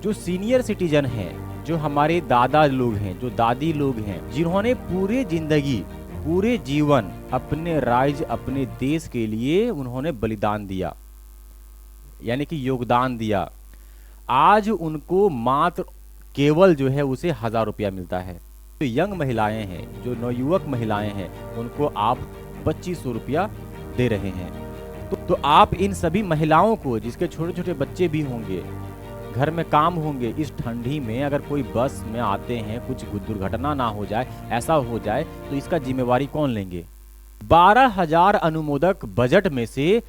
जो senior citizen हैं, जो हमारे दादा लोग हैं, जो दादी लोग हैं, जिन्होंने पूरे जिंदगी, पूरे जीवन अपने राज्य, अपने देश के लिए उन्होंने बलिदान दिया, यानी कि योगदान दिया, आज उनको मात्र केवल जो है उसे 1000 रुपया मिलता है। जो यंग महिलाएं हैं, जो नवयुवक महिलाएं हैं, उनको आप 2500 रुपया दे रहे हैं। तो आप इन सभी महिलाओं को, जिसके छोटे छोटे बच्चे भी होंगे, घर में काम होंगे, इस ठंडी में अगर कोई बस में आते हैं, कुछ दुर्घटना ना हो जाए, ऐसा हो जाए तो इसका जिम्मेवारी कौन लेंगे? 12,000 अनुमोदक बजट में से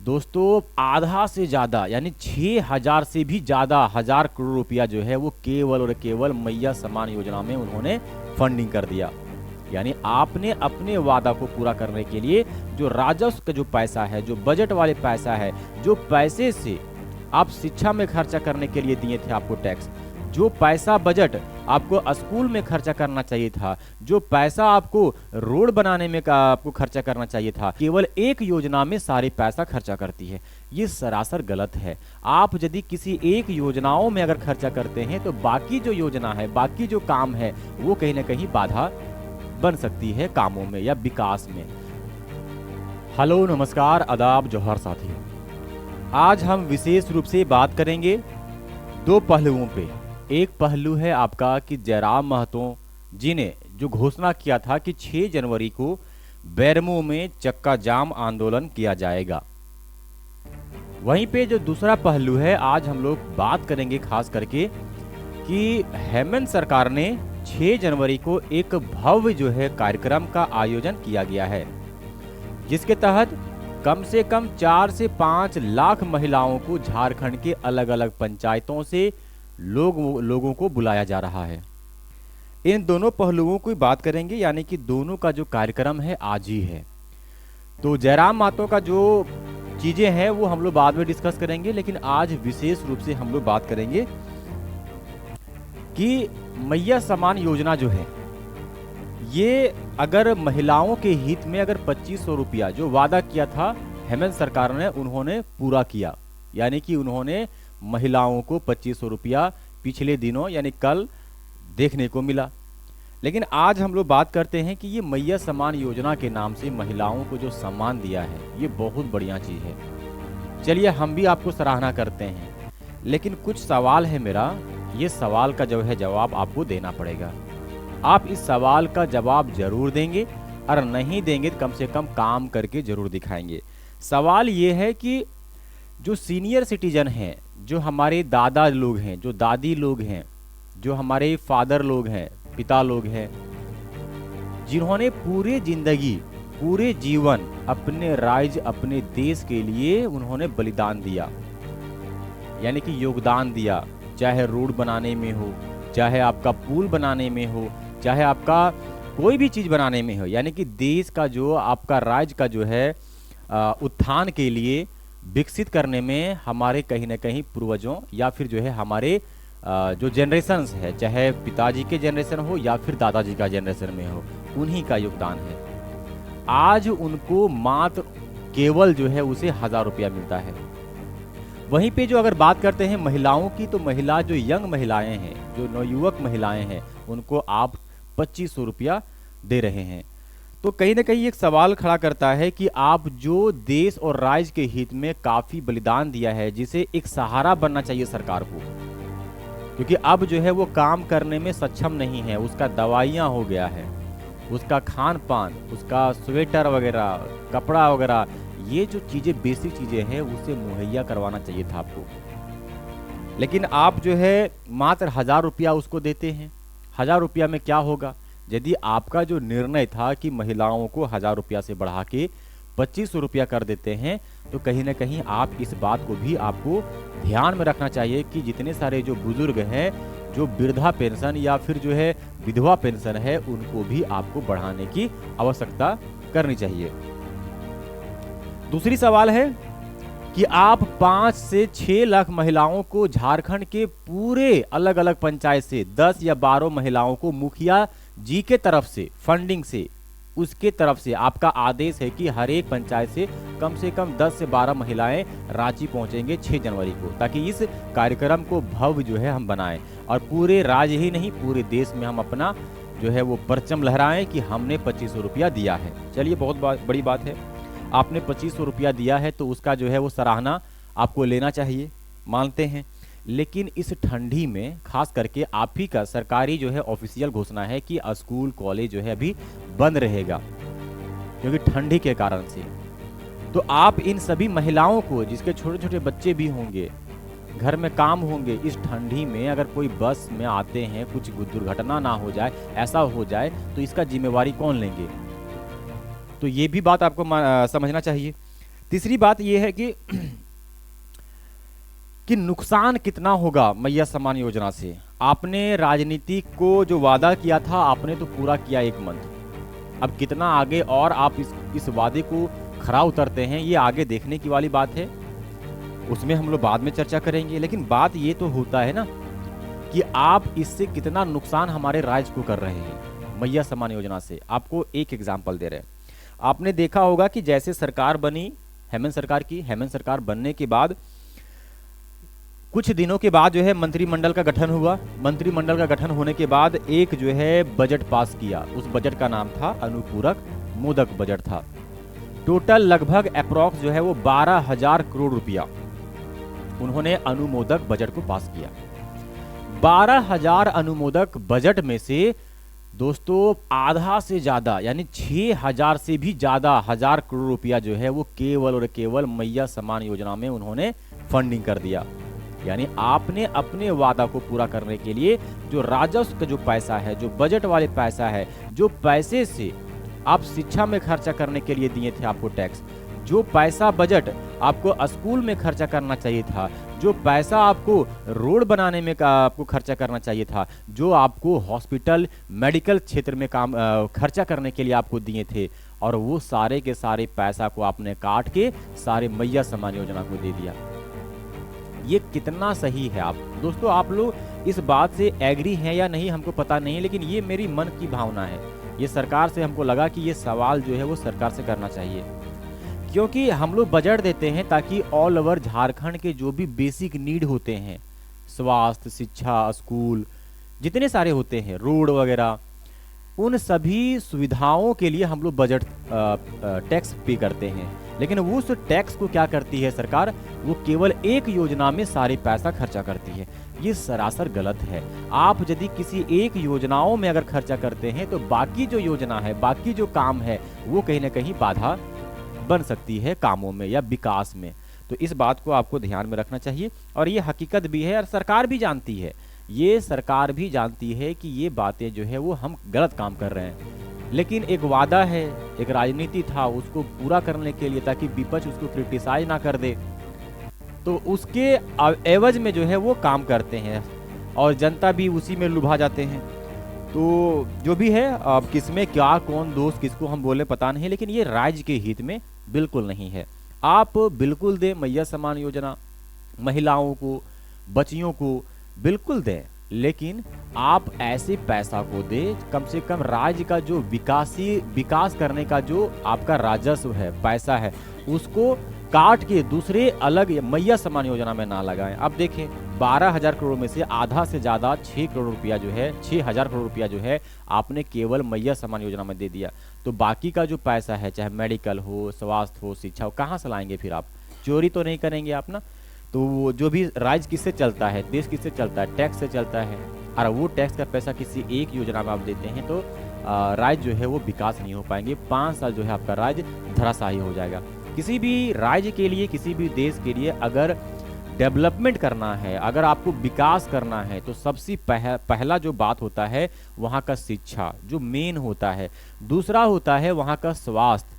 दोस्तों आधा से ज़्यादा यानी 6,000 से भी ज़्यादा 1000 करोड़ रुपया जो है वो केवल और केवल मैया सम्मान योजना में उन्होंने फंडिंग कर दिया। यानी आपने अपने वादा को पूरा करने के लिए जो राजस्व का जो पैसा है, जो बजट वाले पैसा है, जो पैसे से आप शिक्षा में खर्चा करने के लिए दिए थे आपको टैक्स, जो पैसा बजट आपको स्कूल में खर्चा करना चाहिए था, जो पैसा आपको रोड बनाने में आपको खर्चा करना चाहिए था, केवल एक योजना में सारे पैसा खर्चा करती है। ये सरासर गलत है। आप यदि किसी एक योजनाओं में अगर खर्चा करते हैं तो बाकी जो योजना है, बाकी जो काम है, वो कहीं ना कहीं बाधा बन सकती है कामों में या विकास में। हेलो, नमस्कार, आदाब, जोहर साथियों। आज हम विशेष रूप से बात करेंगे दो पहलुओं पे। एक पहलू है आपका कि जयराम महतो जी ने जो घोषणा किया था कि 6 जनवरी को बैरमो में चक्का जाम आंदोलन किया जाएगा। वहीं पे जो दूसरा पहलू है, आज हम लोग बात करेंगे खास करके कि हेमंत सरकार ने 6 जनवरी को एक भव्य जो है कार्यक्रम का आयोजन किया गया है, जिसके तहत कम से कम 4 से 5 लाख महिलाओं को झारखंड के अलग अलग पंचायतों से लोगों को बुलाया जा रहा है। इन दोनों पहलुओं की बात करेंगे, यानी कि दोनों का जो कार्यक्रम है आज ही है। तो जयराम महतो का जो चीजें हैं वो हम लोग बाद में डिस्कस करेंगे, लेकिन आज विशेष रूप से हम लोग बात करेंगे कि मैया सम्मान योजना जो है, ये अगर महिलाओं के हित में अगर 2500 रुपया जो वादा किया था हेमंत सरकार ने, उन्होंने पूरा किया। यानी कि उन्होंने महिलाओं को 2500 रुपया पिछले दिनों यानी कल देखने को मिला। लेकिन आज हम लोग बात करते हैं कि ये मैया सम्मान योजना के नाम से महिलाओं को जो सम्मान दिया है, ये बहुत बढ़िया चीज़ है। चलिए, हम भी आपको सराहना करते हैं, लेकिन कुछ सवाल है मेरा, ये सवाल का जो है जवाब आपको देना पड़ेगा। आप इस सवाल का जवाब जरूर देंगे, और नहीं देंगे तो कम से कम काम करके जरूर दिखाएंगे। सवाल ये है कि जो सीनियर सिटीजन हैं, जो हमारे दादा लोग हैं, जो दादी लोग हैं, जो हमारे फादर लोग हैं, पिता लोग हैं, जिन्होंने पूरे जिंदगी, पूरे जीवन अपने राज्य, अपने देश के लिए उन्होंने बलिदान दिया, यानी कि योगदान दिया, चाहे रोड बनाने में हो, चाहे आपका पुल बनाने में हो, चाहे आपका कोई भी चीज़ बनाने में हो, यानी कि देश का जो आपका राज्य का जो है उत्थान के लिए विकसित करने में हमारे कहीं ना कहीं पूर्वजों या फिर जो है हमारे जो जनरेशन्स है, चाहे पिताजी के जनरेशन हो या फिर दादाजी का जनरेशन में हो, उन्हीं का योगदान है। आज उनको मात्र केवल जो है उसे 1000 रुपया मिलता है। वहीं पे जो अगर बात करते हैं महिलाओं की, तो महिला जो यंग महिलाएं हैं, जो नवयुवक महिलाएं हैं, उनको आप 2500 रुपया दे रहे हैं। तो कहीं ना कहीं एक सवाल खड़ा करता है कि आप जो देश और राज्य के हित में काफ़ी बलिदान दिया है, जिसे एक सहारा बनना चाहिए सरकार को, क्योंकि अब जो है वो काम करने में सक्षम नहीं है, उसका दवाइयाँ हो गया है, उसका खान पान, उसका स्वेटर वगैरह, कपड़ा वगैरह, ये जो चीज़ें बेसिक चीज़ें हैं उसे मुहैया करवाना चाहिए था आपको। लेकिन आप जो है मात्र 1000 रुपया उसको देते हैं। 1000 रुपया में क्या होगा? यदि आपका जो निर्णय था कि महिलाओं को 1000 रुपया से बढ़ा के 2500 रुपया कर देते हैं, तो कहीं ना कहीं आप इस बात को भी आपको ध्यान में रखना चाहिए कि जितने सारे जो बुजुर्ग हैं, जो वृद्धा पेंशन या फिर जो है विधवा पेंशन है, उनको भी आपको बढ़ाने की आवश्यकता करनी चाहिए। दूसरी सवाल है कि आप 5 से 6 लाख महिलाओं को झारखंड के पूरे अलग अलग पंचायत से 10 या 12 महिलाओं को मुखिया जी के तरफ से फंडिंग से उसके तरफ से आपका आदेश है कि हर एक पंचायत से कम 10 से 12 महिलाएं रांची पहुंचेंगे 6 जनवरी को, ताकि इस कार्यक्रम को भव्य जो है हम बनाएं और पूरे राज्य ही नहीं पूरे देश में हम अपना जो है वो परचम लहराएं कि हमने 2500 रुपया दिया है। चलिए, बहुत बड़ी बात है, आपने 2500 रुपया दिया है तो उसका जो है वो सराहना आपको लेना चाहिए, मानते हैं। लेकिन इस ठंडी में खास करके आप ही का सरकारी जो है ऑफिशियल घोषणा है कि स्कूल कॉलेज जो है अभी बंद रहेगा क्योंकि ठंडी के कारण से। तो आप इन सभी महिलाओं को, जिसके छोटे छोटे बच्चे भी होंगे, घर में काम होंगे, इस ठंडी में अगर कोई बस में आते हैं, कुछ दुर्घटना ना हो जाए, ऐसा हो जाए तो इसका जिम्मेवारी कौन लेंगे? तो ये भी बात आपको समझना चाहिए। तीसरी बात ये है कि नुकसान कितना होगा मैया सम्मान योजना से। आपने राजनीति को जो वादा किया था आपने तो पूरा किया 1 मंथ, अब कितना आगे और आप इस वादे को खरा उतरते हैं ये आगे देखने की वाली बात है, उसमें हम लोग बाद में चर्चा करेंगे। लेकिन बात ये तो होता है ना कि आप इससे कितना नुकसान हमारे राज्य को कर रहे हैं मैया सम्मान योजना से। आपको एक एग्जाम्पल दे रहे हैं, आपने देखा होगा कि जैसे सरकार बनी हेमंत सरकार की, हेमंत सरकार बनने के बाद कुछ दिनों के बाद जो है मंत्रिमंडल का गठन हुआ। मंत्रिमंडल का गठन होने के बाद एक जो है बजट पास किया, उस बजट का नाम था अनुपूरक मोदक बजट था। टोटल लगभग अप्रॉक्स जो है वो 12,000 करोड़ रुपया उन्होंने अनुमोदक बजट को पास किया। 12,000 अनुमोदक बजट में से दोस्तों आधा से ज्यादा यानी 6,000 से भी ज्यादा हजार करोड़ रुपया जो है वो केवल और केवल मैया सम्मान योजना में उन्होंने फंडिंग कर दिया। यानी आपने अपने वादा को पूरा करने के लिए जो राजस्व का जो पैसा है, जो बजट वाले पैसा है, जो पैसे से आप शिक्षा में खर्चा करने के लिए दिए थे आपको टैक्स, जो पैसा बजट आपको स्कूल में खर्चा करना चाहिए था, जो पैसा आपको रोड बनाने में आपको खर्चा करना चाहिए था, जो आपको हॉस्पिटल मेडिकल क्षेत्र में काम खर्चा करने के लिए आपको दिए थे, और वो सारे के सारे पैसा को आपने काट के सारे मैया सम्मान योजना को दे दिया। ये कितना सही है? आप दोस्तों, आप लोग इस बात से एग्री हैं या नहीं हमको पता नहीं है, लेकिन ये मेरी मन की भावना है। ये सरकार से हमको लगा कि ये सवाल जो है वो सरकार से करना चाहिए, क्योंकि हम लोग बजट देते हैं ताकि ऑल ओवर झारखंड के जो भी बेसिक नीड होते हैं, स्वास्थ्य, शिक्षा, स्कूल, जितने सारे होते हैं, रोड वगैरह, उन सभी सुविधाओं के लिए हम लोग बजट टैक्स पे करते हैं। लेकिन वो उस टैक्स को क्या करती है सरकार? वो केवल एक योजना में सारे पैसा खर्चा करती है। ये सरासर गलत है। आप यदि किसी एक योजनाओं में अगर खर्चा करते हैं तो बाकी जो योजना है, बाकी जो काम है, वो कहीं ना कहीं बाधा बन सकती है कामों में या विकास में। तो इस बात को आपको ध्यान में रखना चाहिए, और ये हकीकत भी है और सरकार भी जानती है, ये सरकार भी जानती है कि ये बातें जो है वो हम गलत काम कर रहे हैं। लेकिन एक वादा है, एक राजनीति था, उसको पूरा करने के लिए ताकि विपक्ष उसको क्रिटिसाइज ना कर दे, तो उसके एवज में जो है वो काम करते हैं और जनता भी उसी में लुभा जाते हैं। तो जो भी है, अब किसमें क्या कौन दोस्त किसको हम बोले पता नहीं, लेकिन ये राज्य के हित में बिल्कुल नहीं है। आप बिल्कुल दें मैया सम्मान योजना, महिलाओं को, बच्चियों को बिल्कुल दें, लेकिन आप ऐसे पैसा को दे, कम से कम राज्य का जो विकास करने का जो आपका राजस्व है, पैसा है, उसको काट के दूसरे अलग मैया सम्मान योजना में ना लगाएं। अब देखें, 12,000 करोड़ में से आधा से ज्यादा 6 करोड़ रुपया जो है, 6,000 करोड़ रुपया जो है आपने केवल मैया सम्मान योजना में दे दिया। तो बाकी का जो पैसा है, चाहे मेडिकल हो, स्वास्थ्य हो, शिक्षा हो, कहाँ से लाएंगे फिर आप? चोरी तो नहीं करेंगे आप ना? तो जो भी राज्य किससे चलता है, देश किससे चलता है? टैक्स से चलता है। और वो टैक्स का पैसा किसी एक योजना में आप देते हैं तो राज्य जो है वो विकास नहीं हो पाएंगे। 5 साल जो है आपका राज्य धराशायी हो जाएगा। किसी भी राज्य के लिए, किसी भी देश के लिए अगर डेवलपमेंट करना है, अगर आपको विकास करना है, तो सबसे पहला जो बात होता है वहाँ का शिक्षा जो मेन होता है, दूसरा होता है वहाँ का स्वास्थ्य,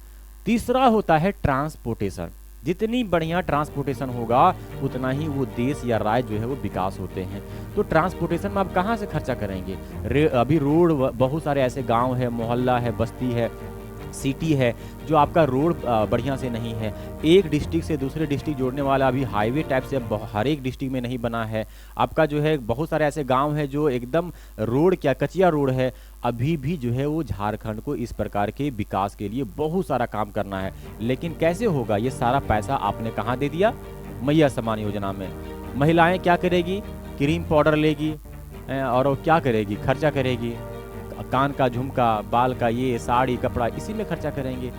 तीसरा होता है ट्रांसपोर्टेशन। जितनी बढ़िया ट्रांसपोर्टेशन होगा उतना ही वो देश या राज्य जो है वो विकास होते हैं। तो ट्रांसपोर्टेशन में आप कहाँ से खर्चा करेंगे? अभी रोड, बहुत सारे ऐसे गांव है, मोहल्ला है, बस्ती है, सिटी है, जो आपका रोड बढ़िया से नहीं है, एक डिस्ट्रिक्ट से दूसरे डिस्ट्रिक्ट जोड़ने वाला अभी हाईवे टाइप से हर एक डिस्ट्रिक्ट में नहीं बना है। आपका जो है बहुत सारे ऐसे गांव है जो एकदम रोड क्या कच्चिया रोड है, अभी भी जो है वो झारखंड को इस प्रकार के विकास के लिए बहुत सारा काम करना है। लेकिन कैसे होगा, ये सारा पैसा आपने कहाँ दे दिया, मैया सम्मान योजना में। महिलाएं क्या करेगी, क्रीम पाउडर लेगी और वो क्या करेगी, खर्चा करेगी, कान का झुमका, बाल का ये साड़ी कपड़ा, इसी में खर्चा करेंगे।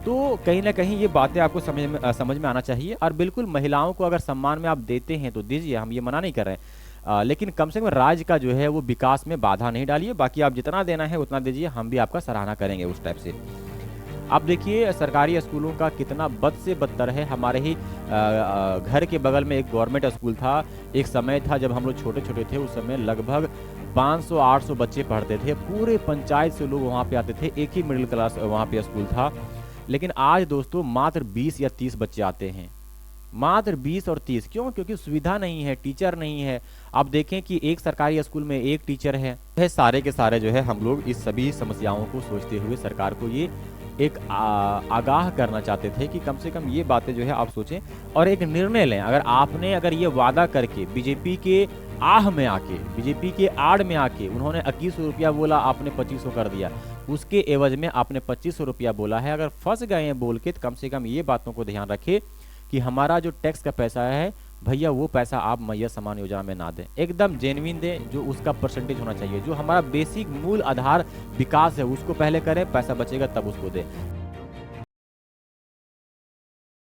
तो कहीं ना कहीं ये बातें आपको समझ में आना चाहिए। और बिल्कुल महिलाओं को अगर सम्मान में आप देते हैं तो दीजिए, हम ये मना नहीं कर रहे हैं, लेकिन कम से कम राज्य का जो है वो विकास में बाधा नहीं डालिए। बाकी आप जितना देना है उतना दीजिए, हम भी आपका सराहना करेंगे उस टाइप से। आप देखिए सरकारी स्कूलों का कितना बद से बदतर है। हमारे ही घर के बगल में एक गवर्नमेंट स्कूल था। एक समय था जब हम लोग छोटे छोटे थे, उस समय लगभग 500-800 बच्चे पढ़ते थे, पूरे पंचायत से लोग वहाँ पे आते थे, एक ही मिडिल क्लास वहाँ पे स्कूल था। लेकिन आज दोस्तों मात्र 20 या 30 बच्चे आते हैं, मात्र 20 और 30। क्यों? क्योंकि सुविधा नहीं है, टीचर नहीं है। आप देखें कि एक सरकारी स्कूल में एक टीचर है। सारे के सारे जो है हम लोग इस सभी समस्याओं को सोचते हुए सरकार को ये एक आगाह करना चाहते थे कि कम से कम ये बातें जो है आप सोचें और एक निर्णय लें। अगर ये वादा करके बीजेपी के आह में आके, बीजेपी के आड़ में आके उन्होंने 2100 रुपया बोला, आपने 2500 कर दिया, उसके एवज में आपने 2500 रुपया बोला है। अगर फंस गए हैं बोल के तो कम से कम ये बातों को ध्यान रखें कि हमारा जो टैक्स का पैसा है भैया, वो पैसा आप मैया सम्मान योजना में ना दें, एकदम जेन्युइन दें, जो उसका परसेंटेज होना चाहिए। जो हमारा बेसिक मूल आधार विकास है उसको पहले करें, पैसा बचेगा तब उसको दें।